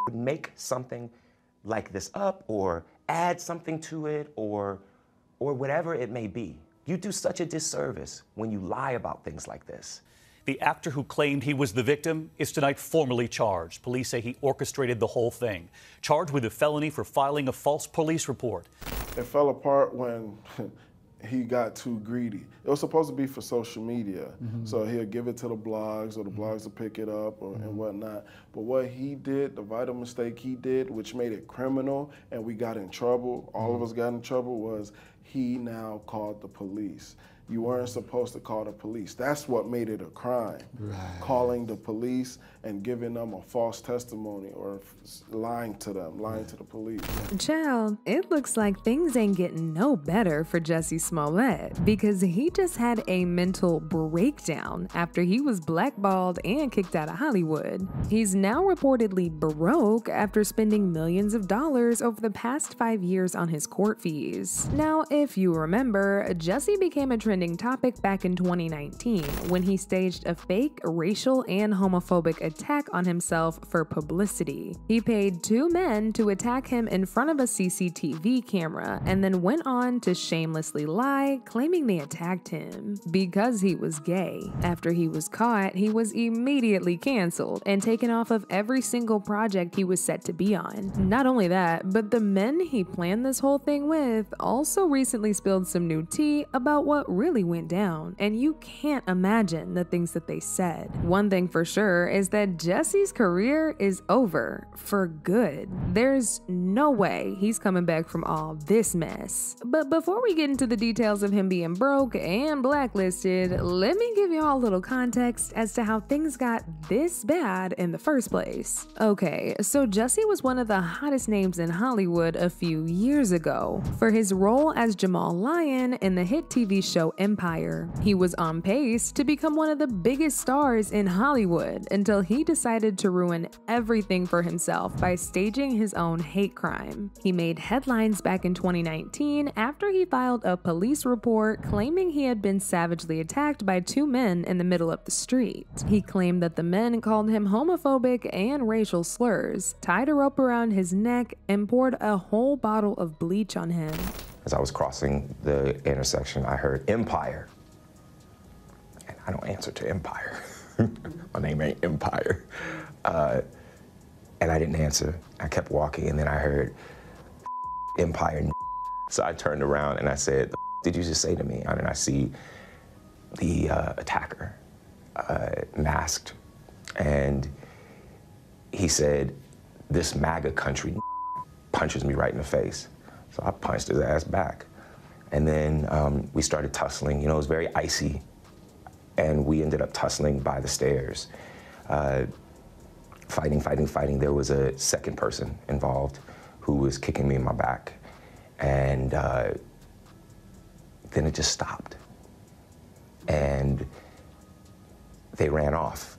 would make something like this up or add something to it or whatever it may be. You do such a disservice when you lie about things like this. The actor who claimed he was the victim is tonight formally charged. Police say he orchestrated the whole thing. Charged with a felony for filing a false police report. It fell apart when he got too greedy. It was supposed to be for social media, so he'll give it to the blogs, or the blogs will pick it up, and whatnot. But what he did, the vital mistake he did, which made it criminal, and we got in trouble, all of us got in trouble, was he now called the police. You weren't supposed to call the police. That's what made it a crime. Right. Calling the police and giving them a false testimony or lying to them, lying to the police. Child, it looks like things ain't getting no better for Jussie Smollett, because he just had a mental breakdown after he was blackballed and kicked out of Hollywood. He's now reportedly broke after spending millions of dollars over the past 5 years on his court fees. Now, if you remember, Jussie became a trending topic back in 2019 when he staged a fake racial and homophobic attack on himself for publicity. He paid 2 men to attack him in front of a CCTV camera and then went on to shamelessly lie, claiming they attacked him because he was gay. After he was caught, he was immediately canceled and taken off of every single project he was set to be on. Not only that, but the men he planned this whole thing with also recently spilled some new tea about what really went down, and you can't imagine the things that they said. One thing for sure is that Jussie's career is over for good. There's no way he's coming back from all this mess. But before we get into the details of him being broke and blacklisted, let me give you all a little context as to how things got this bad in the first place. Okay, so Jussie was one of the hottest names in Hollywood a few years ago for his role as Jamal Lyon in the hit TV show Empire. He was on pace to become one of the biggest stars in Hollywood until he decided to ruin everything for himself by staging his own hate crime. He made headlines back in 2019 after he filed a police report claiming he had been savagely attacked by 2 men in the middle of the street. He claimed that the men called him homophobic and racial slurs, tied a rope around his neck, and poured a whole bottle of bleach on him. As I was crossing the intersection, I heard Empire. And I don't answer to Empire. My name ain't Empire. And I didn't answer. I kept walking, and then I heard Empire. So I turned around and I said, "The did you just say to me?" And I see the attacker masked. And he said, "This MAGA country," punches me right in the face. So I punched his ass back. And then we started tussling. You know, it was very icy. And we ended up tussling by the stairs. Fighting. There was a second person involved who was kicking me in my back. And then it just stopped. And they ran off.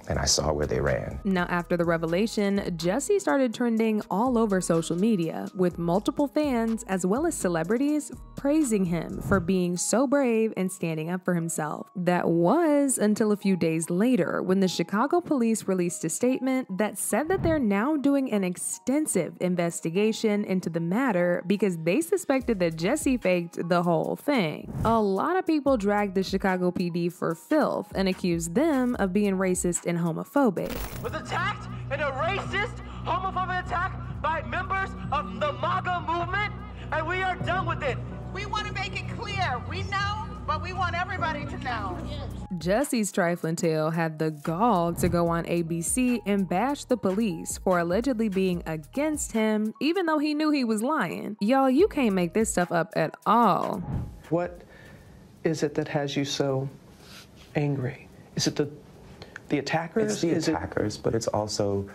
And I saw where they ran. Now, after the revelation, Jussie started trending all over social media, with multiple fans as well as celebrities praising him for being so brave and standing up for himself. That was until a few days later, when the Chicago police released a statement that said that they're now doing an extensive investigation into the matter because they suspected that Jussie faked the whole thing. A lot of people dragged the Chicago PD for filth and accused them of being racist and homophobic. Was attacked in a racist, homophobic attack by members of the MAGA movement, and we are done with it. We want to make it clear. We know, but we want everybody to know. Jussie's trifling tale had the gall to go on ABC and bash the police for allegedly being against him, even though he knew he was lying. Y'all, you can't make this stuff up at all. What is it that has you so angry? Is it the attackers? It's the attackers, but it's also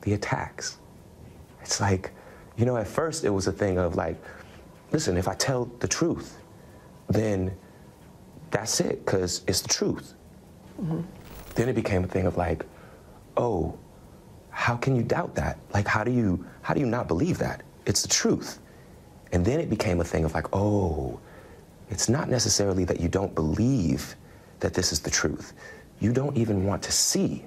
the attacks. It's like, you know, at first it was a thing of like, listen, if I tell the truth, then that's it, because it's the truth. Then it became a thing of like, oh, how can you doubt that? Like, how do you not believe that? It's the truth. And then it became a thing of like, oh, it's not necessarily that you don't believe that this is the truth. You don't even want to see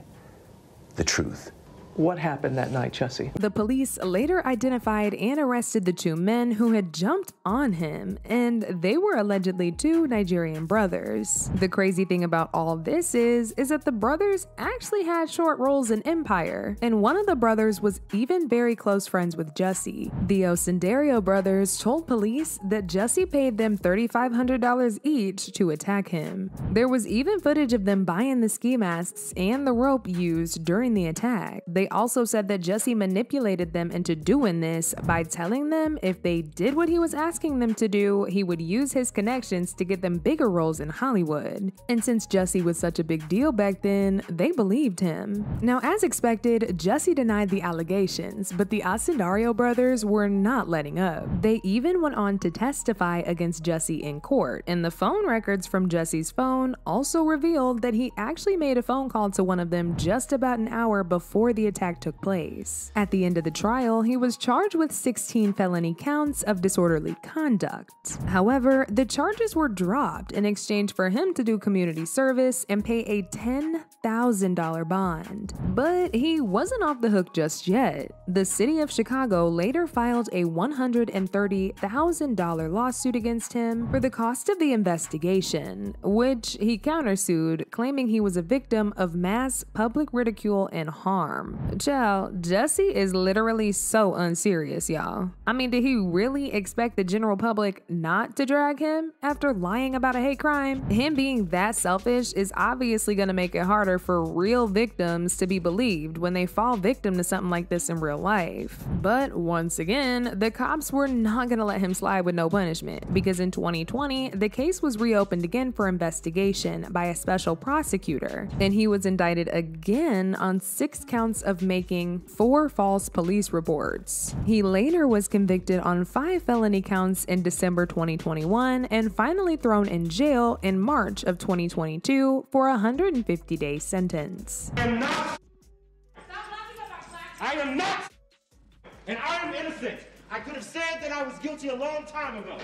the truth. What happened that night, Jussie? The police later identified and arrested the two men who had jumped on him, and they were allegedly two Nigerian brothers. The crazy thing about all this is that the brothers actually had short roles in Empire, and one of the brothers was even very close friends with Jussie. The Osendario brothers told police that Jussie paid them $3,500 each to attack him. There was even footage of them buying the ski masks and the rope used during the attack. They also said that Jussie manipulated them into doing this by telling them if they did what he was asking them to do, he would use his connections to get them bigger roles in Hollywood. And since Jussie was such a big deal back then, they believed him. Now, as expected, Jussie denied the allegations, but the Osendario brothers were not letting up. They even went on to testify against Jussie in court, and the phone records from Jussie's phone also revealed that he actually made a phone call to one of them just about an hour before the attack took place. At the end of the trial, he was charged with 16 felony counts of disorderly conduct. However, the charges were dropped in exchange for him to do community service and pay a $10,000 bond. But he wasn't off the hook just yet. The city of Chicago later filed a $130,000 lawsuit against him for the cost of the investigation, which he countersued, claiming he was a victim of mass public ridicule and harm. Child, Jussie is literally so unserious, y'all. I mean, did he really expect the general public not to drag him after lying about a hate crime? Him being that selfish is obviously gonna make it harder for real victims to be believed when they fall victim to something like this in real life. But once again, the cops were not gonna let him slide with no punishment, because in 2020, the case was reopened again for investigation by a special prosecutor, and he was indicted again on 6 counts of making 4 false police reports. He later was convicted on 5 felony counts in December 2021 and finally thrown in jail in March of 2022 for a 150-day sentence. I am not. I am not. And I am innocent. I could have said that I was guilty a long time ago.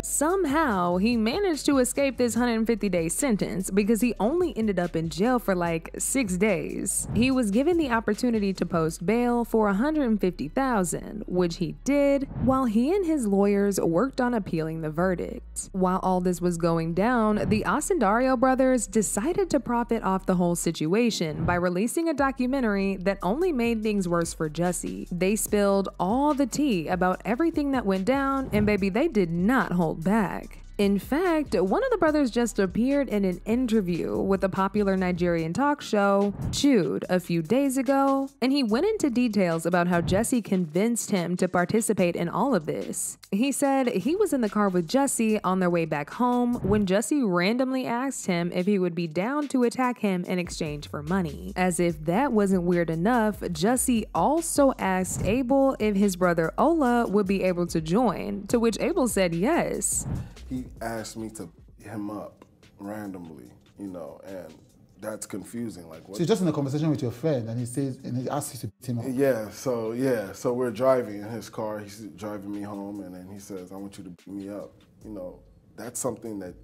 Somehow, he managed to escape this 150-day sentence because he only ended up in jail for like 6 days. He was given the opportunity to post bail for $150,000, which he did, while he and his lawyers worked on appealing the verdict. While all this was going down, the Osendario brothers decided to profit off the whole situation by releasing a documentary that only made things worse for Jussie. They spilled all the tea about everything that went down, and baby, they did not hold back. In fact, one of the brothers just appeared in an interview with a popular Nigerian talk show, Chewed, a few days ago, and he went into details about how Jussie convinced him to participate in all of this. He said he was in the car with Jussie on their way back home when Jussie randomly asked him if he would be down to attack him in exchange for money. As if that wasn't weird enough, Jussie also asked Abel if his brother Ola would be able to join, to which Abel said yes. He asked me to pick him up randomly, you know, and that's confusing. Like, what? So you're just in a conversation with your friend, and he says, and he asks you to pick him up. So we're driving in his car. He's driving me home, and then he says, "I want you to pick me up." You know, that's something that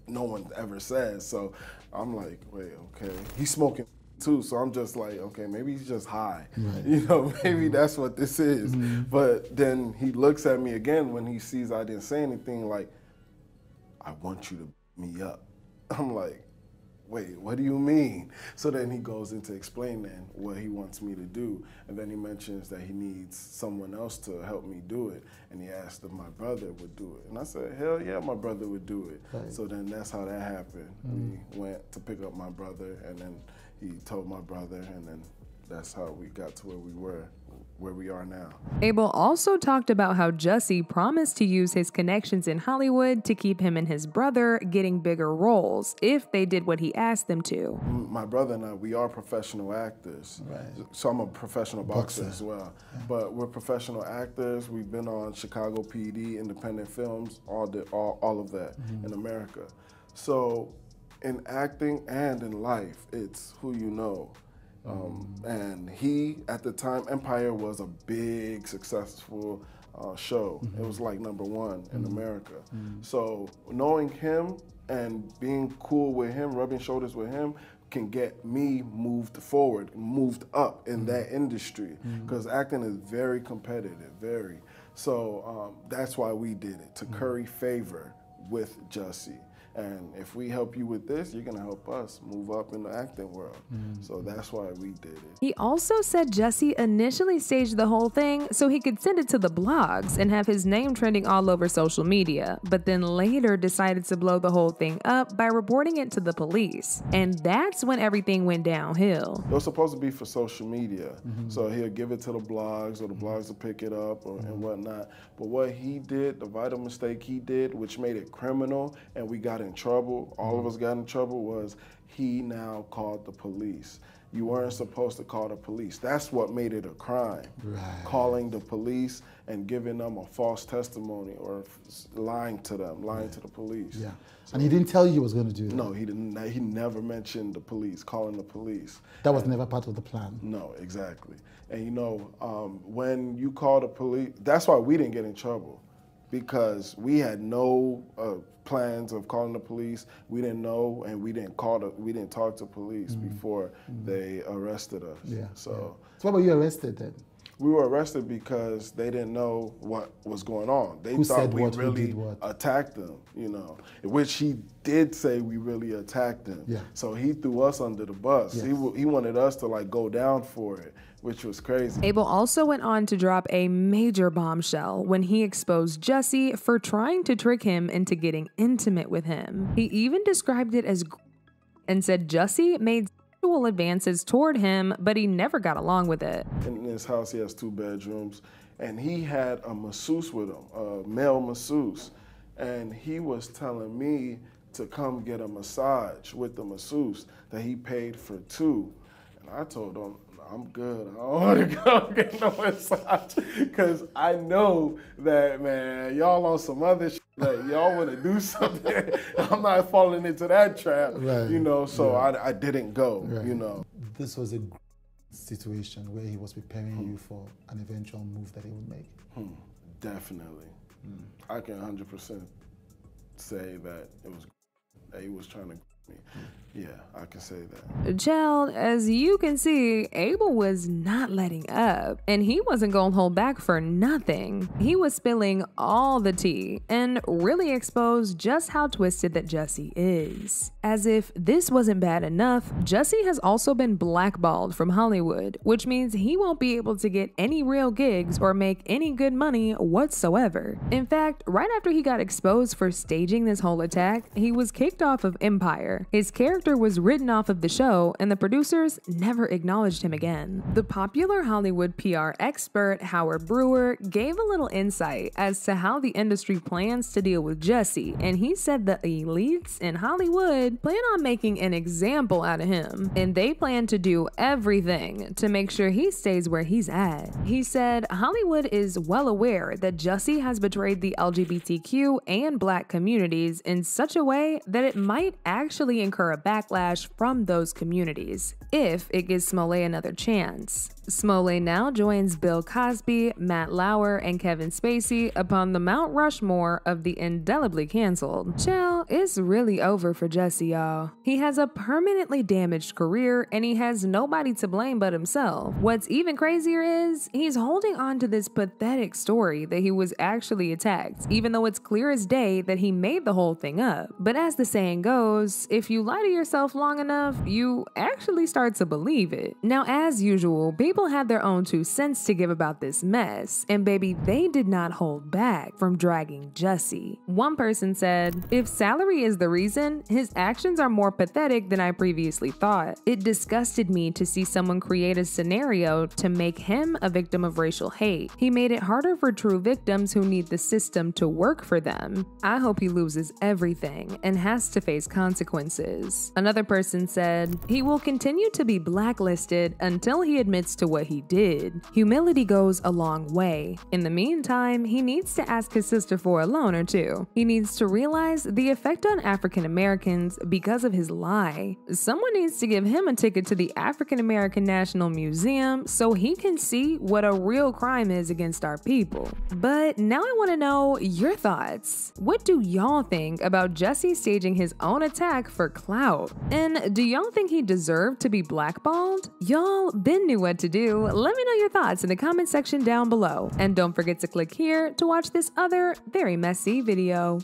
no one ever says. So I'm like, wait, okay. He's smoking too, so I'm just like, okay, maybe he's just high. Right. You know, maybe that's what this is. Mm-hmm. But then he looks at me again when he sees I didn't say anything, like, I want you to pick me up. I'm like, wait, what do you mean? So then he goes into explaining what he wants me to do, and then he mentions that he needs someone else to help me do it, and he asked if my brother would do it. And I said, hell yeah, my brother would do it. Right. So then that's how that happened. We went to pick up my brother, and then he told my brother, and then that's how we got to where we are now. Abel also talked about how Jussie promised to use his connections in Hollywood to keep him and his brother getting bigger roles if they did what he asked them to. My brother and I, we are professional actors. Right. So I'm a professional boxer as well. Yeah. But we're professional actors. We've been on Chicago PD, independent films, all of that in America. So in acting and in life, it's who you know. And he, at the time, Empire was a big, successful show. It was like #1 in America. So knowing him and being cool with him, rubbing shoulders with him, can get me moved forward, moved up in that industry, because acting is very competitive, very. So that's why we did it, to curry favor with Jussie. And if we help you with this, you're gonna help us move up in the acting world. So that's why we did it. He also said Jussie initially staged the whole thing so he could send it to the blogs and have his name trending all over social media, but then later decided to blow the whole thing up by reporting it to the police. And that's when everything went downhill. It was supposed to be for social media. So he'll give it to the blogs, or the blogs will pick it up, and whatnot. But what he did, the vital mistake he did, which made it criminal, and we got in trouble, all of us got in trouble, was he now called the police. You weren't supposed to call the police. That's what made it a crime. Calling the police and giving them a false testimony, or lying to them, lying to the police. Yeah. So, and he didn't tell you he was going to do that? No, he didn't. He never mentioned the police, calling the police. That was never part of the plan? No, exactly. And you know, when you call the police, that's why we didn't get in trouble, because we had no plans of calling the police. We didn't know, and we didn't talk to police before they arrested us. So why were you arrested then? We were arrested because they didn't know what was going on. They thought we really attacked them, you know, which he did say we really attacked him. So he threw us under the bus. He wanted us to like go down for it, which was crazy. Abel also went on to drop a major bombshell when he exposed Jussie for trying to trick him into getting intimate with him. He even described it as and said Jussie made sexual advances toward him, but he never got along with it. In his house, he has 2 bedrooms, and he had a masseuse with him, a male masseuse, and he was telling me to come get a massage with the masseuse, that he paid for 2. And I told him, I'm good. I don't want to go get no massage, because I know that, man, y'all on some other shit, that y'all want to do something. I'm not falling into that trap, you know, so I didn't go, you know. This was a situation where he was preparing you for an eventual move that he would make. Definitely. I can 100% say that it was that he was trying to me. Yeah, I can say that. Child, as you can see, Abel was not letting up, and he wasn't gonna hold back for nothing. He was spilling all the tea and really exposed just how twisted that Jussie is. As if this wasn't bad enough, Jussie has also been blackballed from Hollywood, which means he won't be able to get any real gigs or make any good money whatsoever. In fact, right after he got exposed for staging this whole attack, he was kicked off of Empire. His character was written off of the show, and the producers never acknowledged him again. The popular Hollywood PR expert Howard Brewer gave a little insight as to how the industry plans to deal with Jussie, and he said the elites in Hollywood plan on making an example out of him, and they plan to do everything to make sure he stays where he's at. He said Hollywood is well aware that Jussie has betrayed the LGBTQ and Black communities in such a way that it might actually incur a backlash from those communities if it gives Smollett another chance. Smollett now joins Bill Cosby, Matt Lauer, and Kevin Spacey upon the Mount Rushmore of the indelibly canceled. Child, it's really over for Jussie, y'all. He has a permanently damaged career, and he has nobody to blame but himself. What's even crazier is he's holding on to this pathetic story that he was actually attacked, even though it's clear as day that he made the whole thing up. But as the saying goes, if you lie to yourself long enough, you actually start to believe it. Now, as usual, people had their own 2 cents to give about this mess, and baby, they did not hold back from dragging Jussie. One person said, "If salary is the reason, his actions are more pathetic than I previously thought. It disgusted me to see someone create a scenario to make him a victim of racial hate. He made it harder for true victims who need the system to work for them. I hope he loses everything and has to face consequences." Another person said, "He will continue to be blacklisted until he admits to what he did. Humility goes a long way. In the meantime, he needs to ask his sister for a loan or 2. He needs to realize the effect on African Americans because of his lie. Someone needs to give him a ticket to the African American National Museum so he can see what a real crime is against our people." But now I want to know your thoughts. What do y'all think about Jussie staging his own attack attack for clout? And do y'all think he deserved to be blackballed? Y'all been knew what to do. Let me know your thoughts in the comment section down below. And don't forget to click here to watch this other very messy video.